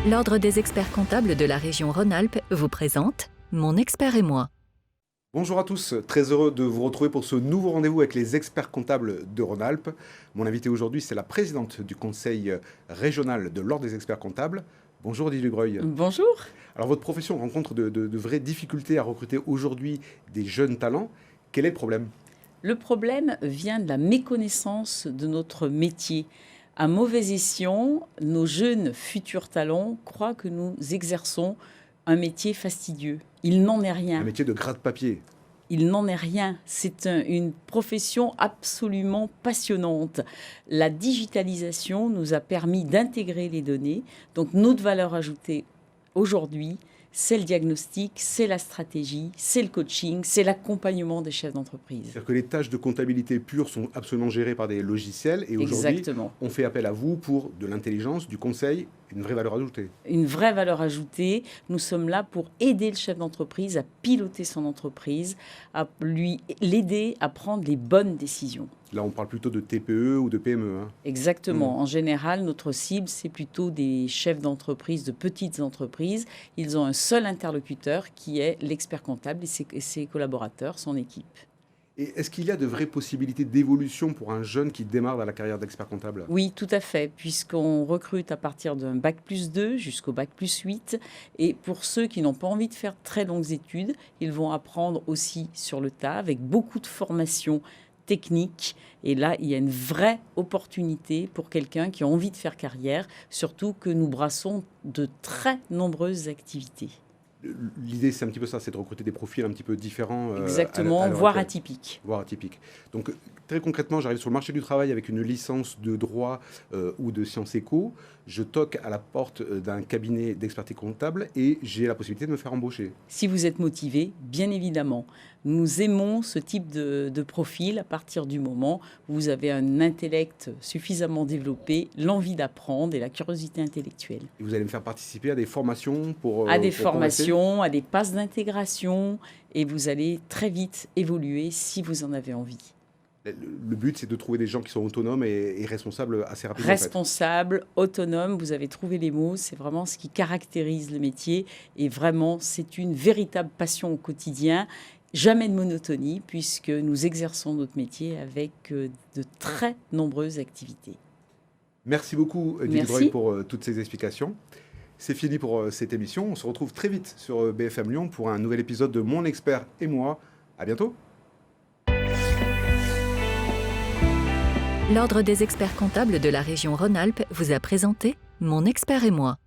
L'Ordre des experts comptables de la région Rhône-Alpes vous présente Mon expert et moi. Bonjour à tous, très heureux de vous retrouver pour ce nouveau rendez-vous avec les experts comptables de Rhône-Alpes. Mon invité aujourd'hui, c'est la présidente du conseil régional de l'Ordre des experts comptables. Bonjour Odile Dubreuil. Bonjour. Alors votre profession rencontre de vraies difficultés à recruter aujourd'hui des jeunes talents. Quel est le problème ? Le problème vient de la méconnaissance de notre métier. À mauvais escient, nos jeunes futurs talents croient que nous exerçons un métier fastidieux. Il n'en est rien. Un métier de gratte-papier. Il n'en est rien. C'est une profession absolument passionnante. La digitalisation nous a permis d'intégrer les données. Donc notre valeur ajoutée aujourd'hui, c'est le diagnostic, c'est la stratégie, c'est le coaching, c'est l'accompagnement des chefs d'entreprise. C'est-à-dire que les tâches de comptabilité pure sont absolument gérées par des logiciels et aujourd'hui, Exactement. on fait appel à vous pour de l'intelligence, du conseil, une vraie valeur ajoutée. Une vraie valeur ajoutée. Nous sommes là pour aider le chef d'entreprise à piloter son entreprise, à l'aider à prendre les bonnes décisions. Là, on parle plutôt de TPE ou de PME. Exactement. En général, notre cible, c'est plutôt des chefs d'entreprise, de petites entreprises. Ils ont un seul interlocuteur qui est l'expert comptable et ses collaborateurs, son équipe. Et est-ce qu'il y a de vraies possibilités d'évolution pour un jeune qui démarre dans la carrière d'expert comptable ? Oui, tout à fait, puisqu'on recrute à partir d'un bac+2 jusqu'au bac+8. Et pour ceux qui n'ont pas envie de faire très longues études, ils vont apprendre aussi sur le tas, avec beaucoup de formations techniques. Et là, il y a une vraie opportunité pour quelqu'un qui a envie de faire carrière, surtout que nous brassons de très nombreuses activités. L'idée, c'est un petit peu ça, c'est de recruter des profils un petit peu différents. Exactement, voire atypiques. Voire atypiques. Donc, très concrètement, j'arrive sur le marché du travail avec une licence de droit ou de sciences éco. Je toque à la porte d'un cabinet d'expertise comptable et j'ai la possibilité de me faire embaucher. Si vous êtes motivé, bien évidemment. Nous aimons ce type de profil à partir du moment où vous avez un intellect suffisamment développé, l'envie d'apprendre et la curiosité intellectuelle. Et vous allez me faire participer à des formations pour formations, à des passes d'intégration, et vous allez très vite évoluer si vous en avez envie. Le but, c'est de trouver des gens qui sont autonomes et responsables assez rapidement. Responsables, autonomes, vous avez trouvé les mots, c'est vraiment ce qui caractérise le métier. Et vraiment, c'est une véritable passion au quotidien. Jamais de monotonie, puisque nous exerçons notre métier avec de très nombreuses activités. Merci beaucoup, Odile Dubreuil, pour toutes ces explications. C'est fini pour cette émission. On se retrouve très vite sur BFM Lyon pour un nouvel épisode de Mon expert et moi. À bientôt. L'Ordre des experts comptables de la région Rhône-Alpes vous a présenté Mon expert et moi.